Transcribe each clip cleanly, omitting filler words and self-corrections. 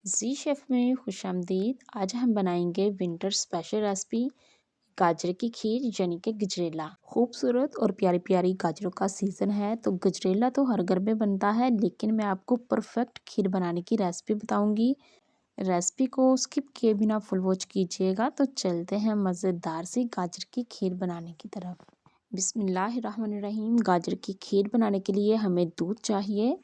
जी chef में खुशामदीद। आज हम बनाएंगे विंटर स्पेशल रेसिपी गाजर की खीर यानी कि गजरेला। खूबसूरत और प्यारी प्यारी गाजरों का सीज़न है तो गजरेला तो हर घर में बनता है, लेकिन मैं आपको परफेक्ट खीर बनाने की रेसिपी बताऊंगी। रेसिपी को स्किप किए बिना फुल वॉच कीजिएगा। तो चलते हैं मज़ेदार सी गाजर की खीर बनाने की तरफ। बिस्मिल्लाहिर्रहमानिर्रहीम। गाजर की खीर बनाने के लिए हमें दूध चाहिए।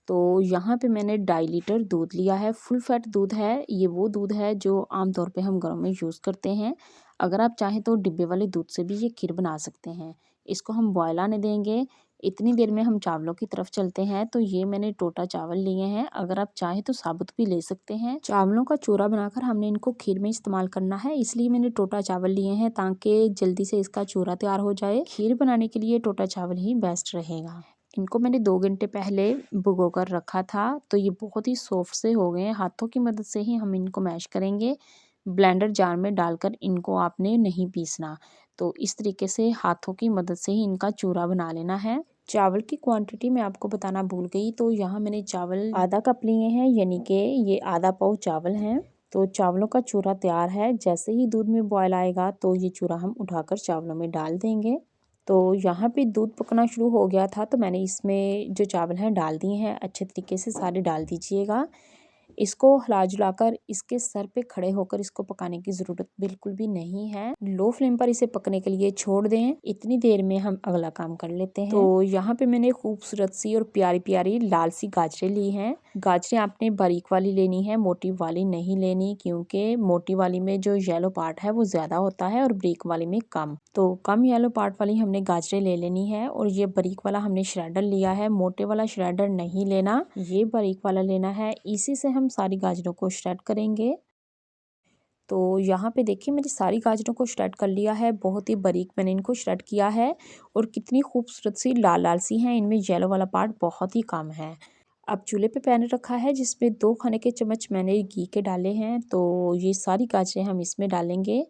तो यहाँ पे मैंने 2.5 लीटर दूध लिया है। फुल फैट दूध है। ये वो दूध है जो आमतौर पे हम घरों में यूज़ करते हैं। अगर आप चाहें तो डिब्बे वाले दूध से भी ये खीर बना सकते हैं। इसको हम बॉयल आने देंगे। इतनी देर में हम चावलों की तरफ चलते हैं। तो ये मैंने टोटा चावल लिए हैं। अगर आप चाहें तो साबुत भी ले सकते हैं। चावलों का चूरा बनाकर हमने इनको खीर में इस्तेमाल करना है, इसलिए मैंने टोटा चावल लिए हैं ताकि जल्दी से इसका चूरा तैयार हो जाए। खीर बनाने के लिए टोटा चावल ही बेस्ट रहेगा। इनको मैंने 2 घंटे पहले भिगो कर रखा था। तो ये बहुत ही सॉफ्ट से हो गए हैं। हाथों की मदद से ही हम इनको मैश करेंगे। ब्लेंडर जार में डालकर इनको आपने नहीं पीसना। तो इस तरीके से हाथों की मदद से ही इनका चूरा बना लेना है। चावल की क्वांटिटी मैं आपको बताना भूल गई। तो यहाँ मैंने चावल आधा कप लिए हैं, यानी कि ये आधा पाव चावल हैं। तो चावलों का चूरा तैयार है। जैसे ही दूध में बॉयल आएगा तो ये चूरा हम उठाकर चावलों में डाल देंगे। तो यहाँ पे दूध पकना शुरू हो गया था तो मैंने इसमें जो चावल हैं डाल दिए हैं। अच्छे तरीके से सारे डाल दीजिएगा। इसको हिला जुलाकर इसके सर पे खड़े होकर इसको पकाने की ज़रूरत बिल्कुल भी नहीं है। लो फ्लेम पर इसे पकने के लिए छोड़ दें। इतनी देर में हम अगला काम कर लेते हैं। तो यहाँ पे मैंने खूबसूरत सी और प्यारी प्यारी लाल सी गाजरें ली हैं। गाजरें आपने बारीक वाली लेनी है, मोटी वाली नहीं लेनी, क्योंकि मोटी वाली में जो येलो पार्ट है वो ज़्यादा होता है और बारीक वाली में कम। तो कम येलो पार्ट वाली हमने गाजरें ले लेनी है। और ये बारीक वाला हमने श्रेडर लिया है। मोटे वाला श्रेडर नहीं लेना, ये बारीक वाला लेना है। इसी से हम सारी गाजरों को श्रेड करेंगे। तो यहाँ पे देखिए मैंने सारी गाजरों को श्रेड कर लिया है। बहुत ही बारीक मैंने इनको श्रेड किया है। और कितनी खूबसूरत सी लाल लाल सी हैं। इनमें येलो वाला पार्ट बहुत ही कम है। अब चूल्हे पे पैन रखा है जिसमें 2 खाने के चम्मच मैंने घी के डाले हैं। तो ये सारी गाजरें हम इसमें डालेंगे।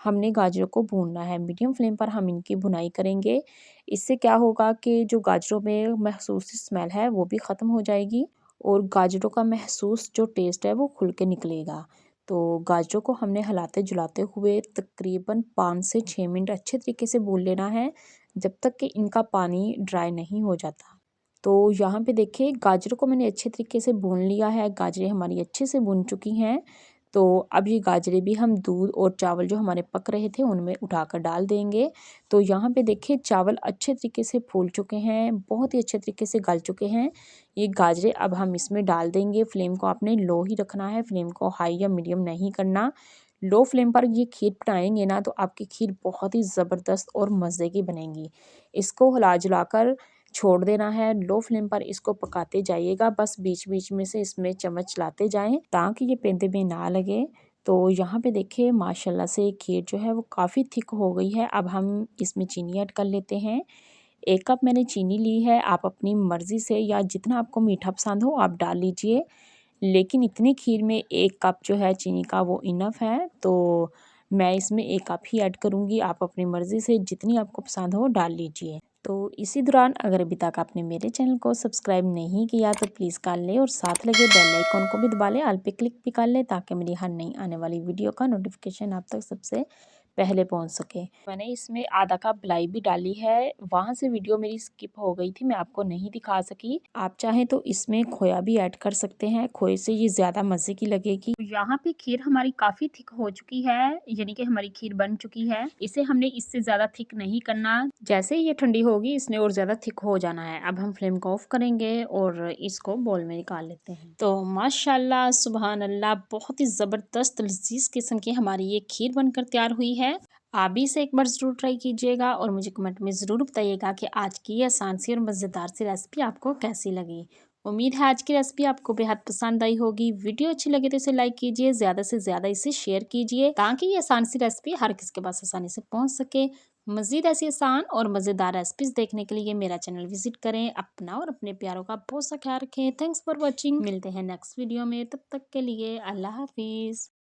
हमने गाजरों को भूनना है, मीडियम फ्लेम पर हम इनकी भुनाई करेंगे। इससे क्या होगा कि जो गाजरों में महसूस स्मेल है वो भी ख़त्म हो जाएगी और गाजरों का महसूस जो टेस्ट है वो खुल के निकलेगा। तो गाजरों को हमने हिलाते जुलाते हुए तकरीबन 5 से 6 मिनट अच्छे तरीके से भून लेना है, जब तक कि इनका पानी ड्राई नहीं हो जाता। तो यहाँ पे देखिए गाजरों को मैंने अच्छे तरीके से भून लिया है। गाजरें हमारी अच्छे से भुन चुकी हैं। तो अब ये गाजरें भी हम दूध और चावल जो हमारे पक रहे थे उनमें उठाकर डाल देंगे। तो यहाँ पे देखिए चावल अच्छे तरीके से फूल चुके हैं, बहुत ही अच्छे तरीके से गल चुके हैं। ये गाजरें अब हम इसमें डाल देंगे। फ्लेम को आपने लो ही रखना है, फ्लेम को हाई या मीडियम नहीं करना। लो फ्लेम पर ये खीर बनाएंगे ना तो आपकी खीर बहुत ही ज़बरदस्त और मज़े की बनेगी। इसको हिला जुलाकर छोड़ देना है। लो फ्लेम पर इसको पकाते जाइएगा। बस बीच बीच में से इसमें चम्मच चलाते जाएं ताकि ये पेंदे में ना लगे। तो यहाँ पे देखिए माशाल्लाह से खीर जो है वो काफ़ी थिक हो गई है। अब हम इसमें चीनी ऐड कर लेते हैं। 1 कप मैंने चीनी ली है। आप अपनी मर्ज़ी से या जितना आपको मीठा पसंद हो आप डाल लीजिए, लेकिन इतनी खीर में 1 कप जो है चीनी का वो इनफ है। तो मैं इसमें 1 कप ही ऐड करूँगी। आप अपनी मर्ज़ी से जितनी आपको पसंद हो डाल लीजिए। तो इसी दौरान अगर अभी तक आपने मेरे चैनल को सब्सक्राइब नहीं किया तो प्लीज़ कर लें और साथ लगे बेल आइकन को भी दबा लें, ऑल पे क्लिक भी कर लें ताकि मेरी हर नई आने वाली वीडियो का नोटिफिकेशन आप तक सबसे पहले पहुंच सके। मैंने इसमें आधा कप मलाई भी डाली है। वहाँ से वीडियो मेरी स्किप हो गई थी, मैं आपको नहीं दिखा सकी। आप चाहें तो इसमें खोया भी ऐड कर सकते हैं, खोए से ये ज़्यादा मज़े की लगेगी। तो यहाँ पे खीर हमारी काफ़ी थिक हो चुकी है, यानी कि हमारी खीर बन चुकी है। इसे हमने इससे ज़्यादा थिक नहीं करना। जैसे ही ये ठंडी होगी इसने और ज़्यादा थिक हो जाना है। अब हम फ्लेम को ऑफ करेंगे और इसको बोल में निकाल लेते हैं। तो माशाल्लाह सुबहान अल्लाह, बहुत ही ज़बरदस्त लजीज किस्म की हमारी ये खीर बनकर तैयार हुई है। आप भी इसे एक बार ज़रूर ट्राई कीजिएगा और मुझे कमेंट में ज़रूर बताइएगा कि आज की ये आसान सी और मज़ेदार सी रेसिपी आपको कैसी लगी। उम्मीद है आज की रेसिपी आपको बेहद पसंद आई होगी। वीडियो अच्छी लगे तो इसे लाइक कीजिए, ज़्यादा से ज़्यादा इसे शेयर कीजिए ताकि ये आसान सी रेसिपी हर किसी के पास आसानी से पहुंच सके। मज़ीद ऐसी आसान और मज़ेदार रेसिपीज़ देखने के लिए मेरा चैनल विजिट करें। अपना और अपने प्यारों का बहुत सा ख्याल रखें। Thanks for watching. मिलते हैं नेक्स्ट वीडियो में, तब तक के लिए अल्लाह हाफिज़।